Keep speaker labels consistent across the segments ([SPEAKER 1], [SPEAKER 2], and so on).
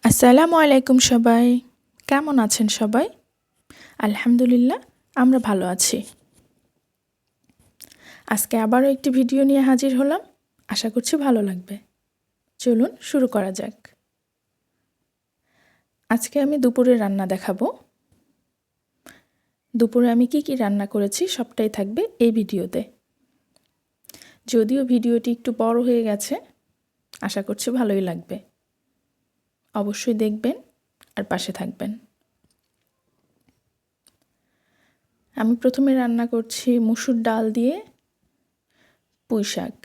[SPEAKER 1] আসসালামু আলাইকুম সবাই। কেমন আছেন সবাই? আলহামদুলিল্লাহ, আমরা ভালো আছি। আজকে আবারও একটি ভিডিও নিয়ে হাজির হলাম। আশা করছি ভালো লাগবে। চলুন শুরু করা যাক। আজকে আমি দুপুরে রান্না দেখাবো। দুপুরে আমি কি রান্না করেছি সবটাই থাকবে এই ভিডিওতে। যদিও ভিডিওটি একটু বড় হয়ে গেছে, আশা করছি ভালোই লাগবে। অবশ্যই দেখবেন আর পাশে থাকবেন। আমি প্রথমে রান্না করছি মসুর ডাল দিয়ে পুঁই শাক।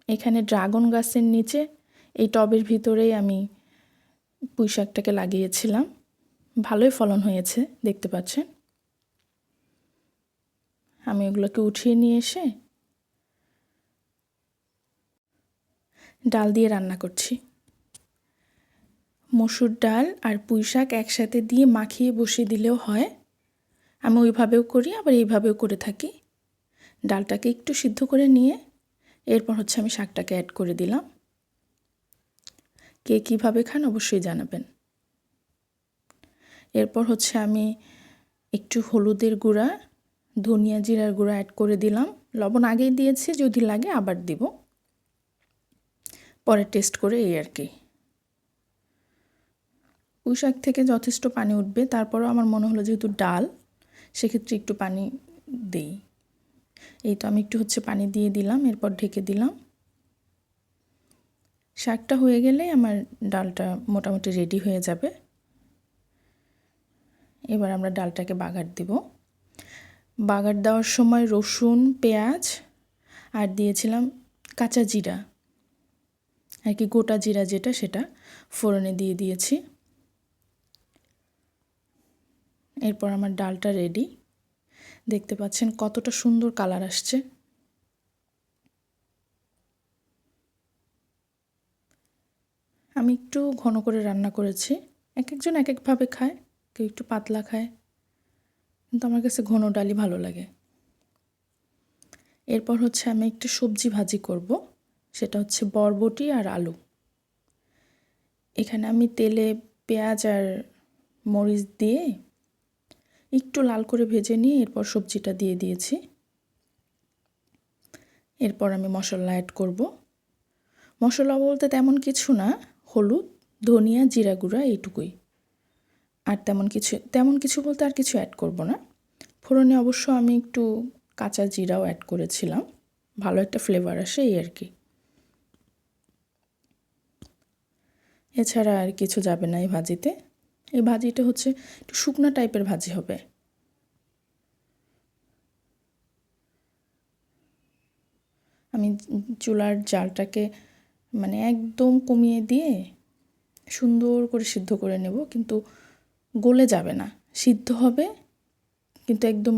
[SPEAKER 1] এখানে ড্রাগন গাছের নিচে এই টবের ভিতরেই আমি পুঁই শাকটাকে লাগিয়েছিলাম। ভালোই ফলন হয়েছে, দেখতে পাচ্ছেন। আমি এগুলোকে উঠিয়ে নিয়ে এসে ডাল দিয়ে রান্না করছি। মসুর ডাল আর পুঁই শাক একসাথে দিয়ে মাখিয়ে বসিয়ে দিলেও হয়। আমি ওইভাবেও করি, আবার এইভাবেও করে থাকি। ডালটাকে একটু সিদ্ধ করে নিয়ে এরপর আমি শাকটাকে অ্যাড করে দিলাম। কে কীভাবে খান অবশ্যই জানাবেন। এরপর আমি একটু হলুদের গুঁড়া, ধনিয়া জিরার গুঁড়া অ্যাড করে দিলাম। লবণ আগেই দিয়েছি, যদি লাগে আবার দিব, পরে টেস্ট করে এই আর কি। পুঁই শাক থেকে যথেষ্ট পানি উঠবে, তারপরেও আমার মনে হলো যেহেতু ডাল, সেক্ষেত্রে একটু পানি দিই। এই তো আমি একটু পানি দিয়ে দিলাম, এরপর ঢেকে দিলাম। শাকটা হয়ে গেলে আমার ডালটা মোটামুটি রেডি হয়ে যাবে। এবার আমরা ডালটাকে বাগার দিব। বাগার দেওয়ার সময় রসুন, পেঁয়াজ আর দিয়েছিলাম কাঁচা জিরা আর কি, গোটা জিরা যেটা, সেটা ফোড়নে দিয়ে দিয়েছি। এরপর আমার ডালটা রেডি। দেখতে পাচ্ছেন কতটা সুন্দর কালার আসছে। আমি একটু ঘন করে রান্না করেছি। এক একজন এক একভাবে খায়, কেউ একটু পাতলা খায়, কিন্তু আমার কাছে ঘন ডালই ভালো লাগে। এরপর আমি একটু সবজি ভাজি করব, সেটা বরবটি আর আলু। এখানে আমি তেলে পেঁয়াজ আর মরিচ দিয়ে একটু লাল করে ভেজে নিয়ে এরপর সবজিটা দিয়ে দিয়েছি। এরপর আমি মশলা অ্যাড করব। মশলা বলতে তেমন কিছু না, হলুদ, ধনিয়া, জিরা গুঁড়া, এইটুকুই। আর তেমন কিছু বলতে আর কিছু অ্যাড করব না। ফোড়নে অবশ্য আমি একটু কাঁচা জিরাও অ্যাড করেছিলাম, ভালো একটা ফ্লেভার আসে এই আর কি। এছাড়া আর কিছু যাবে না এই ভাজিতে। এই ভাজিটা একটু শুকনো টাইপের ভাজি হবে। আমি চুলার জালটাকে একদম কমিয়ে দিয়ে সুন্দর করে সিদ্ধ করে নেব, কিন্তু গলে যাবে না। সিদ্ধ হবে কিন্তু একদম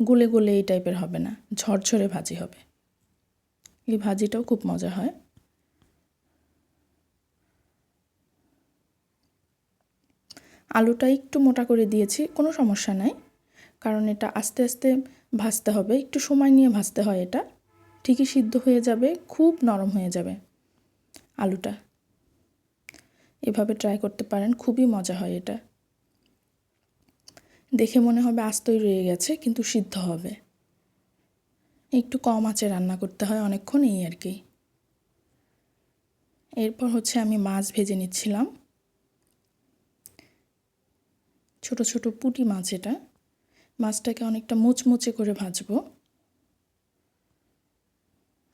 [SPEAKER 1] গলে গলে এই টাইপের হবে না, ঝরঝরে ভাজি হবে। এই ভাজিটাও খুব মজা হয়। আলুটা একটু মোটা করে দিয়েছি, কোনো সমস্যা নাই, কারণ এটা আস্তে আস্তে ভাজতে হবে, একটু সময় নিয়ে ভাজতে হয়। এটা ঠিকই সিদ্ধ হয়ে যাবে, খুব নরম হয়ে যাবে আলুটা। এভাবে ট্রাই করতে পারেন, খুবই মজা হয় এটা। দেখে মনে হবে আস্তই রয়ে গেছে, কিন্তু সিদ্ধ হবে। একটু কম আঁচে রান্না করতে হয় অনেকক্ষণ, এই আর কি। এরপর আমি মাছ ভেজে নিচ্ছিলাম। ছোট ছোট পুঁটি মাছ এটা। মাছটাকে অনেকটা মুচমুচে করে ভাজবো।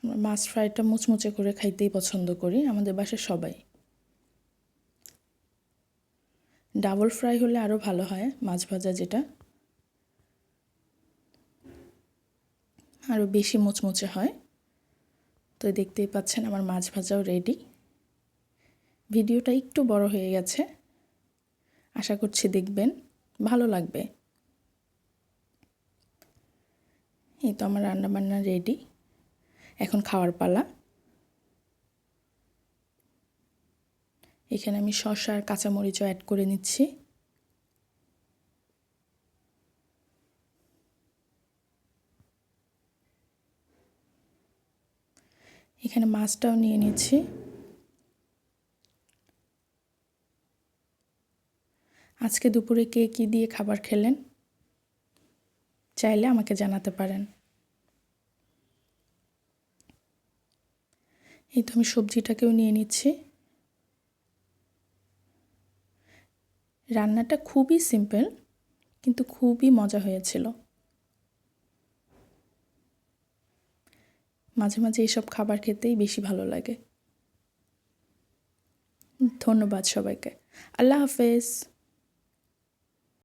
[SPEAKER 1] আমরা মাছ ফ্রাইটা মুচমুচে করে খাইতেই পছন্দ করি, আমাদের বাসায় সবাই। ডাবল ফ্রাই হলে আরও ভালো হয়, মাছ ভাজা যেটা, আরও বেশি মুচমুচে হয়। তো দেখতেই পাচ্ছেন আমার মাছ ভাজাও রেডি। ভিডিওটা একটু বড় হয়ে গেছে, আশা করছি দেখবেন, ভালো লাগবে। এই তো আমার রান্নাবান্না রেডি, এখন খাওয়ার পালা। এখানে আমি শসা আর কাঁচামরিচও অ্যাড করে নিচ্ছি। এখানে মাছটাও নিয়ে নিচ্ছি। আজকে দুপুরে কে কী দিয়ে খাবার খেলেন চাইলে আমাকে জানাতে পারেন। এই তো আমি সবজিটাকেও নিয়ে নিচ্ছি। রান্নাটা খুবই সিম্পল কিন্তু খুবই মজা হয়েছিল। মাঝে মাঝে এইসব খাবার খেতেই বেশি ভালো লাগে। ধন্যবাদ সবাইকে। আল্লাহ হাফেজ।